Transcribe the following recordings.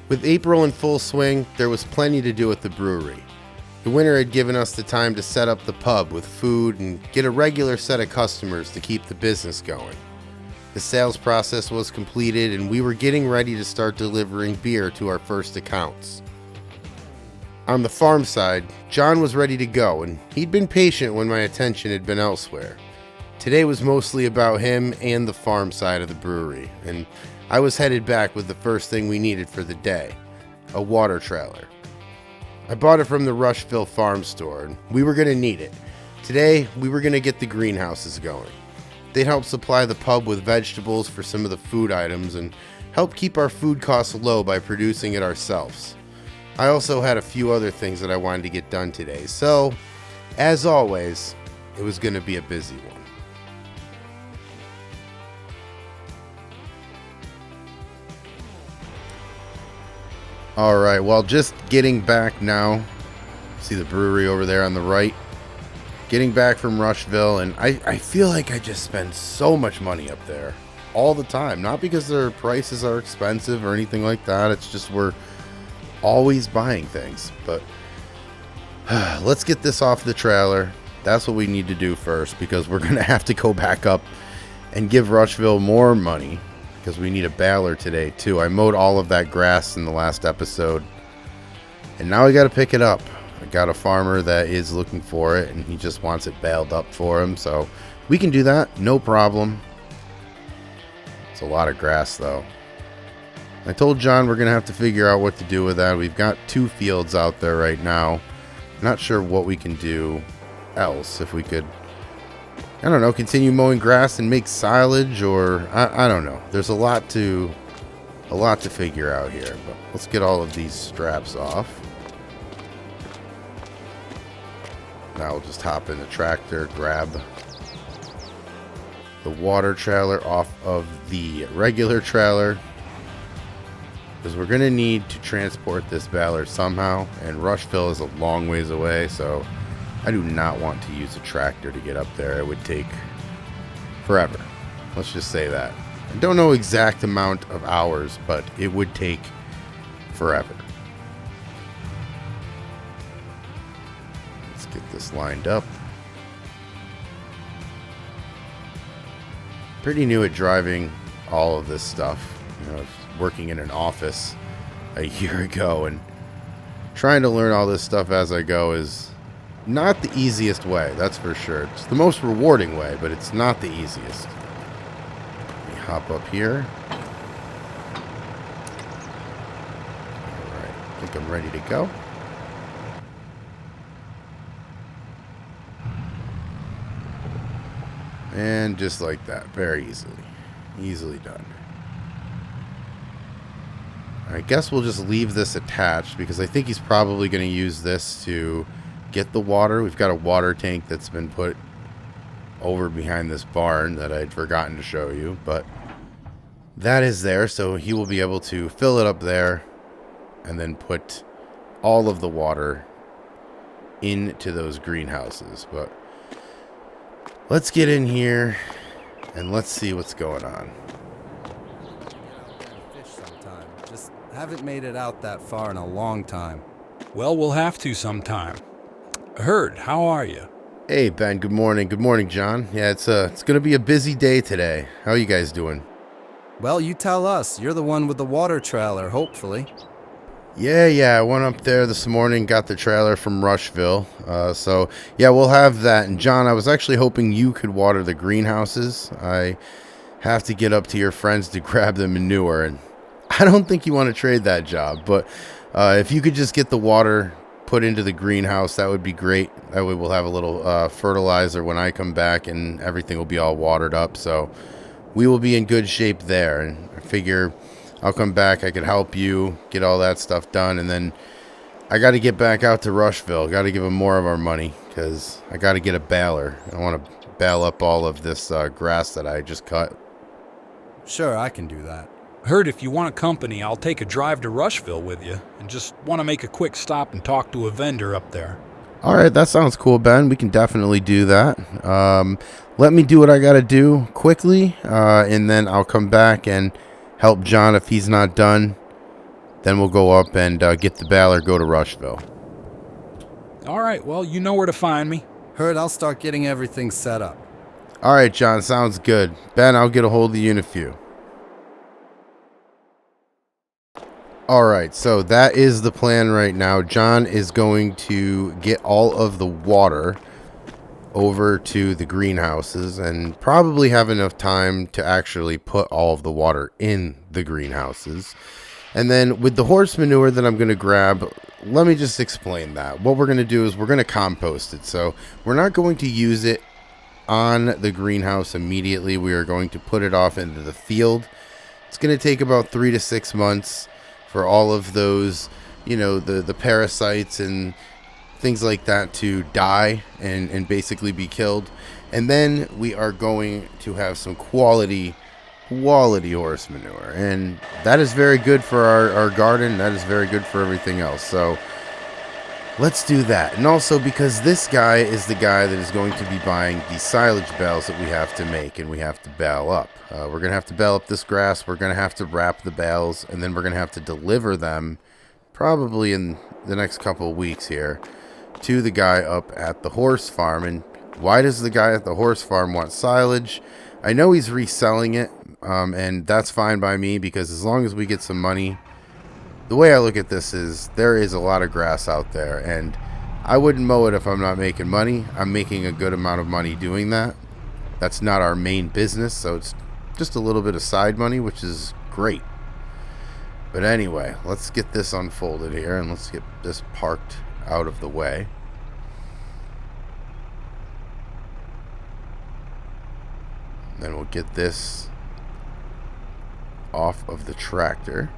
With April in full swing, there was plenty to do at the brewery. The winter had given us the time to set up the pub with food and get a regular set of customers to keep the business going. The sales process was completed and we were getting ready to start delivering beer to our first accounts. On the farm side, John was ready to go and he'd been patient when my attention had been elsewhere. Today was mostly about him and the farm side of the brewery, and I was headed back with the first thing we needed for the day, a water trailer. I bought it from the Rushville farm store, and we were going to need it. Today, we were going to get the greenhouses going. They'd help supply the pub with vegetables for some of the food items and help keep our food costs low by producing it ourselves. I also had a few other things that I wanted to get done today, so, as always, it was going to be a busy one. Alright, well, just getting back now. See the brewery over there on the right? Getting back from Rushville, and I feel like I just spend so much money up there all the time. Not because their prices are expensive or anything like that. It's just we're always buying things. But let's get this off the trailer. That's what we need to do first, because we're going to have to go back up and give Rushville more money. Because we need a baler today too. I mowed all of that grass in the last episode, and now I got to pick it up. I got a farmer that is looking for it, and he just wants it baled up for him, so we can do that, no problem. It's a lot of grass though. I told John we're gonna have to figure out what to do with that. We've got 2 fields out there right now. Not sure what we can do else. If we could, I don't know, continue mowing grass and make silage, or I don't know. There's a lot to figure out here, but let's get all of these straps off. Now we'll just hop in the tractor, grab the water trailer off of the regular trailer, because we're going to need to transport this baler somehow, and Rushville is a long ways away, so I do not want to use a tractor to get up there. It would take forever. Let's just say that. I don't know exact amount of hours, but it would take forever. Let's get this lined up. Pretty new at driving all of this stuff. You know, I was working in an office a year ago, and trying to learn all this stuff as I go is not the easiest way, that's for sure. It's the most rewarding way, but it's not the easiest. Let me hop up here. Alright, I think I'm ready to go. And just like that, very easily done. I guess we'll just leave this attached, because I think he's probably going to use this to get the water. We've got a water tank that's been put over behind this barn that I'd forgotten to show you, but that is there, so he will be able to fill it up there and then put all of the water into those greenhouses. But let's get in here and let's see what's going on. Fish sometime. Just haven't made it out that far in a long time. Well, we'll have to sometime. Herd, how are you? Hey, Ben, good morning. Good morning, John. Yeah, it's going to be a busy day today. How are you guys doing? Well, you tell us. You're the one with the water trailer, hopefully. Yeah, I went up there this morning, got the trailer from Rushville. So, yeah, we'll have that. And, John, I was actually hoping you could water the greenhouses. I have to get up to your friends to grab the manure, and I don't think you want to trade that job. But if you could just get the water put into the greenhouse, that would be great. That way we'll have a little fertilizer when I come back, and everything will be all watered up. So we will be in good shape there. And I figure I'll come back, I could help you get all that stuff done, and then I got to get back out to Rushville. Got to give them more of our money, because I got to get a baler. I want to bale up all of this grass that I just cut. Sure, I can do that. Herd, if you want company, I'll take a drive to Rushville with you, and just want to make a quick stop and talk to a vendor up there. All right, that sounds cool, Ben. We can definitely do that. Let me do what I got to do quickly, and then I'll come back and help John if he's not done Then we'll go up and get the baler, go to Rushville. All right, well, you know where to find me. Heard I'll start getting everything set up. All right, John, sounds good. Ben, I'll get a hold of you in a few. All right, so that is the plan right now. John is going to get all of the water over to the greenhouses and probably have enough time to actually put all of the water in the greenhouses. And then with the horse manure that I'm going to grab, let me just explain that. What we're going to do is we're going to compost it. So we're not going to use it on the greenhouse immediately. We are going to put it off into the field. It's going to take about 3 to 6 months for all of those, you know, the parasites and things like that to die and basically be killed. And then we are going to have some quality horse manure, and that is very good for our garden. That is very good for everything else. So let's do that. And also because this guy is the guy that is going to be buying the silage bales that we have to make and we have to bale up. We're going to have to bale up this grass. We're going to have to wrap the bales, and then we're going to have to deliver them probably in the next couple of weeks here to the guy up at the horse farm. And why does the guy at the horse farm want silage? I know he's reselling it, and that's fine by me, because as long as we get some money, the way I look at this is there is a lot of grass out there, and I wouldn't mow it if I'm not making money. I'm making a good amount of money doing that. That's not our main business, so it's just a little bit of side money, which is great. But anyway, let's get this unfolded here, and let's get this parked out of the way. Then we'll get this off of the tractor.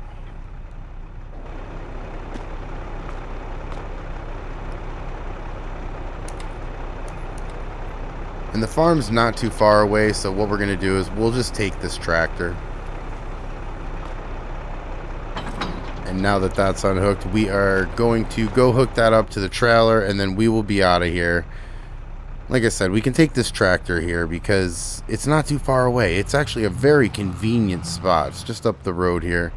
And the farm's not too far away, so what we're going to do is we'll just take this tractor. And now that that's unhooked, we are going to go hook that up to the trailer, and then we will be out of here. Like I said, we can take this tractor here because it's not too far away. It's actually a very convenient spot. It's just up the road here,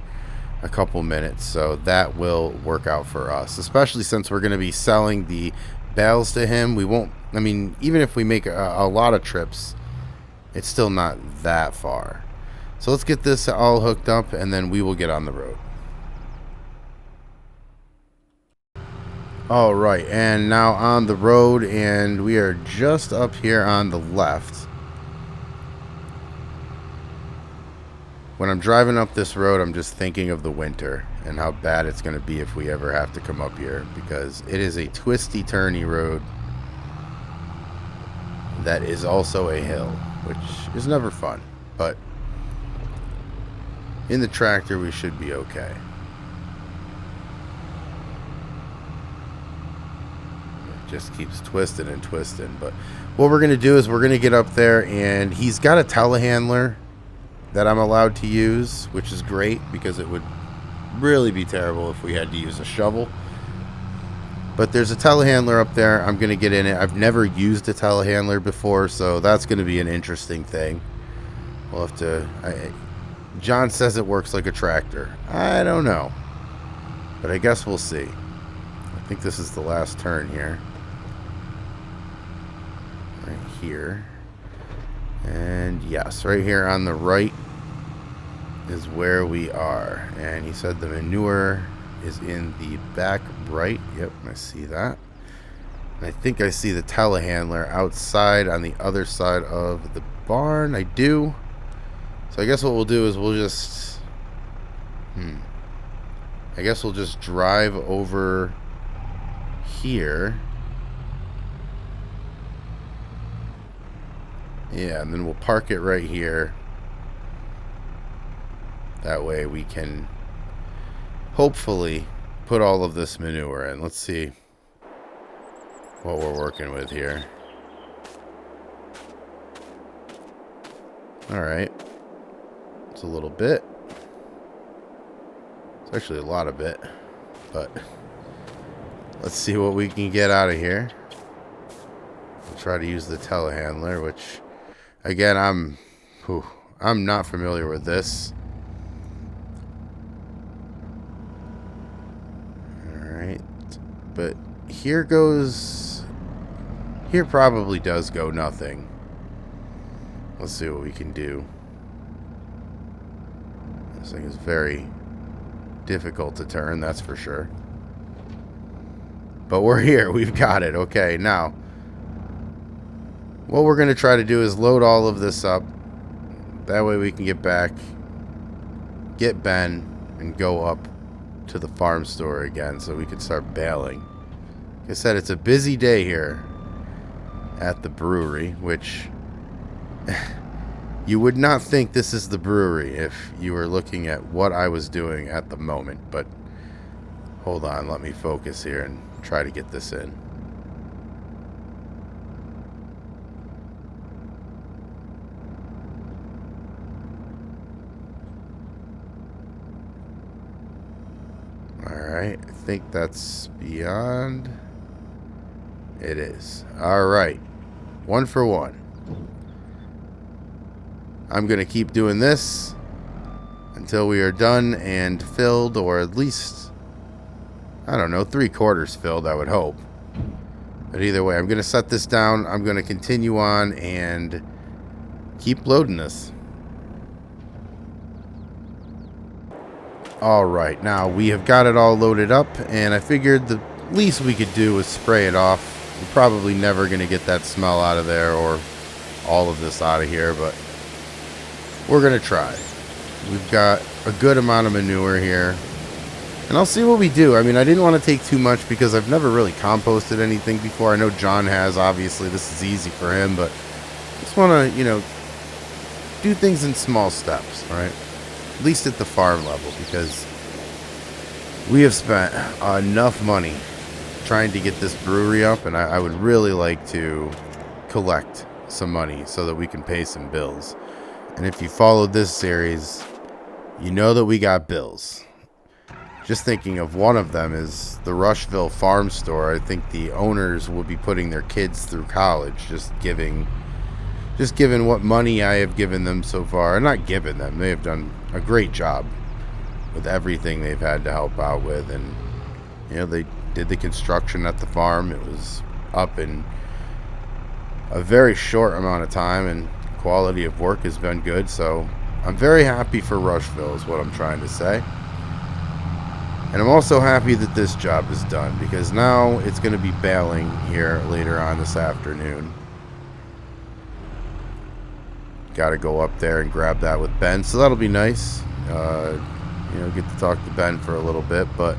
a couple minutes. So that will work out for us, especially since we're going to be selling the bales to him. We won't, I mean, even if we make a lot of trips, it's still not that far. So let's get this all hooked up, and then we will get on the road. All right, and now on the road, and we are just up here on the left. When I'm driving up this road, I'm just thinking of the winter and how bad it's going to be if we ever have to come up here, because it is a twisty, turny road that is also a hill, which is never fun. But in the tractor, we should be okay. Just keeps twisting and twisting. But what we're going to do is we're going to get up there, and he's got a telehandler that I'm allowed to use, which is great, because it would really be terrible if we had to use a shovel. But there's a telehandler up there. I'm going to get in it. I've never used a telehandler before, so that's going to be an interesting thing. We'll have to... John says it works like a tractor. I don't know, but I guess we'll see. I think this is the last turn here. Right here. And yes, right here on the right is where we are. And he said the manure is in the back right. Yep, I see that. And I think I see the telehandler outside on the other side of the barn. I do. So I guess what we'll do is we'll just... I guess we'll just drive over here. Yeah, and then we'll park it right here. That way we can hopefully put all of this manure in. Let's see what we're working with here. Alright. It's a little bit. It's actually a lot of bit. But let's see what we can get out of here. We'll try to use the telehandler, which... Again, I'm not familiar with this. But here goes... Here probably does go nothing. Let's see what we can do. This thing is very difficult to turn, that's for sure. But we're here. We've got it. Okay, now, what we're going to try to do is load all of this up. That way we can get back, get Ben, and go up to the farm store again so we can start bailing. Like I said, it's a busy day here at the brewery, which you would not think this is the brewery if you were looking at what I was doing at the moment. But hold on, let me focus here and try to get this in. Alright, I think that's beyond. It is. Alright. 1 for 1. I'm going to keep doing this until we are done and filled, or at least, I don't know, 3/4 filled, I would hope. But either way, I'm going to set this down. I'm going to continue on and keep loading this. Alright, now we have got it all loaded up, and I figured the least we could do was spray it off. We're probably never going to get that smell out of there or all of this out of here, but we're going to try. We've got a good amount of manure here, and I'll see what we do. I mean, I didn't want to take too much because I've never really composted anything before. I know John has, obviously. This is easy for him, but I just want to, do things in small steps, right? At least at the farm level, because we have spent enough money trying to get this brewery up, and I would really like to collect some money so that we can pay some bills. And if you followed this series, you know that we got bills. Just thinking of one of them is the Rushville Farm Store. I think the owners will be putting their kids through college, just given what money I have given them so far. Not given them, they have done a great job with everything they've had to help out with. And they did the construction at the farm. It was up in a very short amount of time, and quality of work has been good. So I'm very happy for Rushville is what I'm trying to say. And I'm also happy that this job is done, because now it's going to be bailing here later on this afternoon. Got to go up there and grab that with Ben, so that'll be nice. Get to talk to Ben for a little bit, but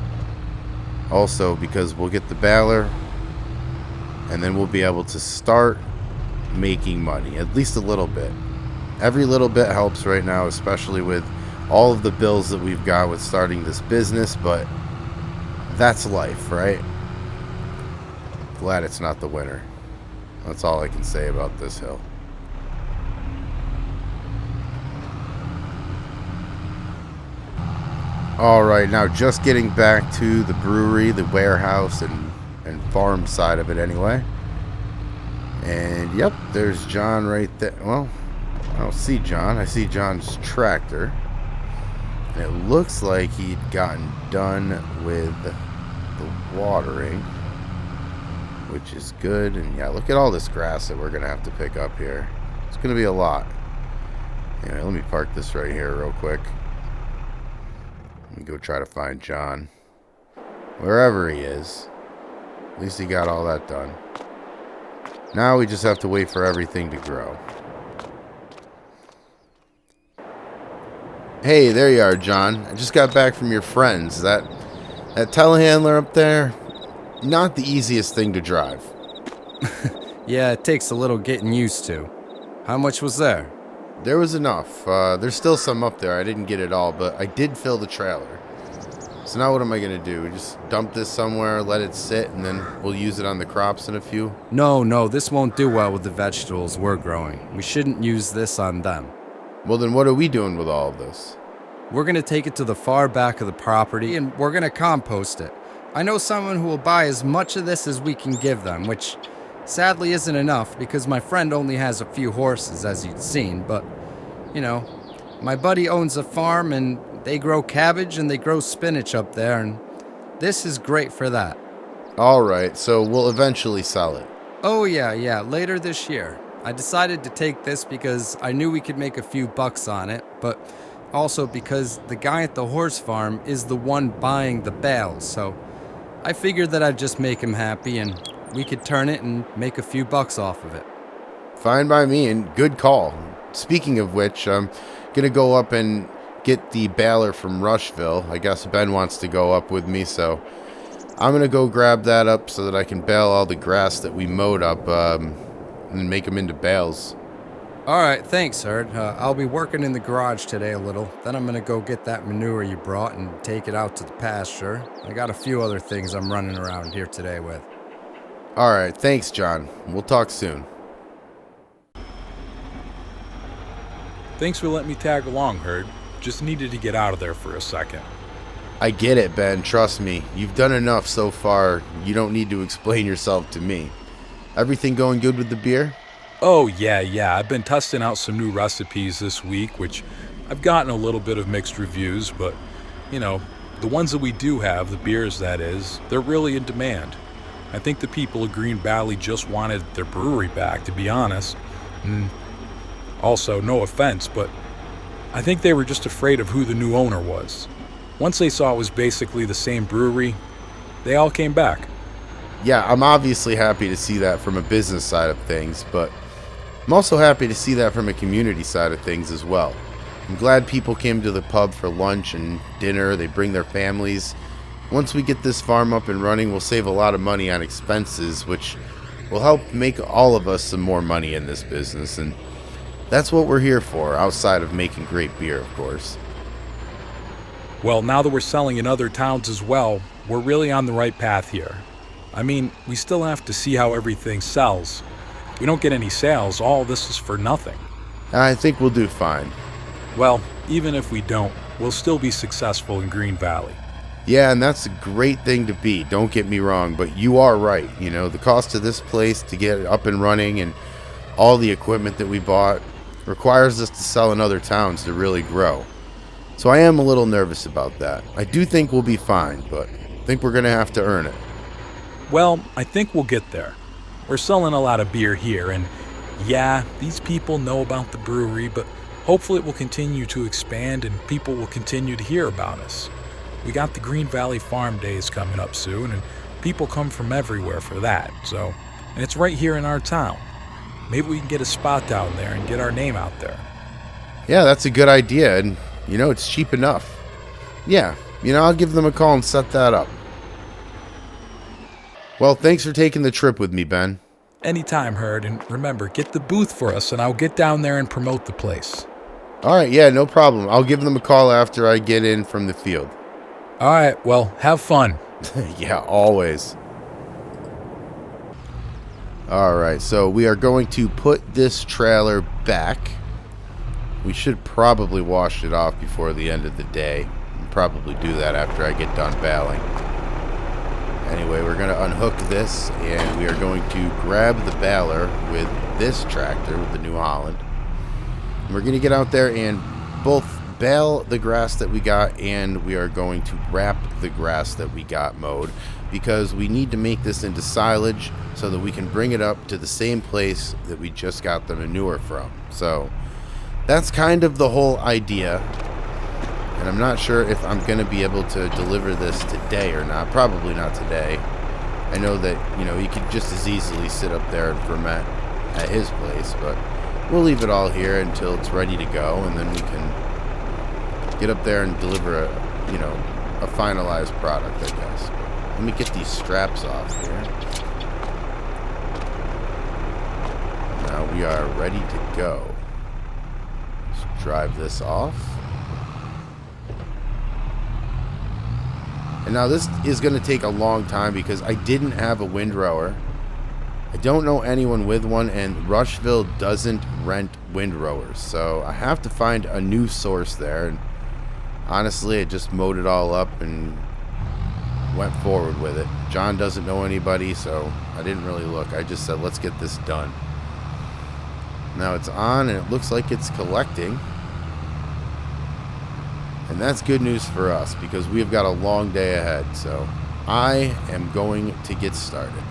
also because we'll get the baler, and then we'll be able to start making money, at least a little bit. Every little bit helps right now, especially with all of the bills that we've got with starting this business, but that's life, right? Glad it's not the winter. That's all I can say about this hill. Alright, now just getting back to the brewery, the warehouse, and farm side of it anyway. And yep, there's John right there. Well, I don't see John. I see John's tractor. And it looks like he'd gotten done with the watering, which is good. And yeah, look at all this grass that we're going to have to pick up here. It's going to be a lot. Anyway, let me park this right here real quick. Let me go try to find John. Wherever he is. At least he got all that done. Now we just have to wait for everything to grow. Hey, there you are, John. I just got back from your friends. That telehandler up there, not the easiest thing to drive. Yeah, it takes a little getting used to. How much was there? There was enough. There's still some up there. I didn't get it all, but I did fill the trailer. So now what am I going to do? Just dump this somewhere, let it sit, and then we'll use it on the crops in a few? No, this won't do well with the vegetables we're growing. We shouldn't use this on them. Well, then what are we doing with all of this? We're going to take it to the far back of the property, and we're going to compost it. I know someone who will buy as much of this as we can give them, which sadly isn't enough because my friend only has a few horses, as you've seen, but, my buddy owns a farm, and they grow cabbage and they grow spinach up there, and this is great for that. All right, so we'll eventually sell it. Oh, yeah, later this year. I decided to take this because I knew we could make a few bucks on it, but also because the guy at the horse farm is the one buying the bales, so I figured that I'd just make him happy and we could turn it and make a few bucks off of it. Fine by me, and good call. Speaking of which, I'm going to go up and get the baler from Rushville. I guess Ben wants to go up with me, so I'm going to go grab that up so that I can bale all the grass that we mowed up and make them into bales. All right, thanks, Herd. I'll be working in the garage today a little. Then I'm going to go get that manure you brought and take it out to the pasture. I got a few other things I'm running around here today with. All right, thanks, John. We'll talk soon. Thanks for letting me tag along, Herd. Just needed to get out of there for a second. I get it, Ben. Trust me. You've done enough so far. You don't need to explain yourself to me. Everything going good with the beer? Oh, yeah. I've been testing out some new recipes this week, which I've gotten a little bit of mixed reviews, but, the ones that we do have, the beers that is, they're really in demand. I think the people of Green Valley just wanted their brewery back, to be honest. And also, no offense, but I think they were just afraid of who the new owner was. Once they saw it was basically the same brewery, they all came back. Yeah, I'm obviously happy to see that from a business side of things, but I'm also happy to see that from a community side of things as well. I'm glad people came to the pub for lunch and dinner. They bring their families. Once we get this farm up and running, we'll save a lot of money on expenses, which will help make all of us some more money in this business. And that's what we're here for, outside of making great beer, of course. Well, now that we're selling in other towns as well, we're really on the right path here. I mean, we still have to see how everything sells. If we don't get any sales, all this is for nothing. I think we'll do fine. Well, even if we don't, we'll still be successful in Green Valley. Yeah, and that's a great thing to be, don't get me wrong, but you are right. The cost of this place to get it up and running and all the equipment that we bought requires us to sell in other towns to really grow. So I am a little nervous about that. I do think we'll be fine, but I think we're going to have to earn it. Well, I think we'll get there. We're selling a lot of beer here, and yeah, these people know about the brewery, but hopefully it will continue to expand and people will continue to hear about us. We got the Green Valley Farm Days coming up soon, and people come from everywhere for that, and it's right here in our town. Maybe we can get a spot down there and get our name out there. Yeah, that's a good idea, and it's cheap enough. Yeah, I'll give them a call and set that up. Well, thanks for taking the trip with me, Ben. Anytime, Herd, and remember, get the booth for us and I'll get down there and promote the place. All right, yeah, no problem. I'll give them a call after I get in from the field. All right, well, have fun. Yeah, always. All right, so we are going to put this trailer back. We should probably wash it off before the end of the day. I'll probably do that after I get done baling. Anyway, we're going to unhook this, and we are going to grab the baler with this tractor, with the New Holland. And we're going to get out there and both bale the grass that we got, and we are going to wrap the grass that we got mowed, because we need to make this into silage so that we can bring it up to the same place that we just got the manure from. So that's kind of the whole idea. And I'm not sure if I'm going to be able to deliver this today or not. Probably not today. I know that, he could just as easily sit up there and ferment at his place, but we'll leave it all here until it's ready to go, and then we can get up there and deliver a finalized product, I guess. But let me get these straps off here. Now we are ready to go. Let's drive this off. And now this is going to take a long time because I didn't have a windrower. I don't know anyone with one, and Rushville doesn't rent windrowers. So I have to find a new source there. And honestly, I just mowed it all up and went forward with it. John doesn't know anybody, so I didn't really look. I just said, let's get this done. Now it's on, and it looks like it's collecting. And that's good news for us because we've got a long day ahead. So I am going to get started.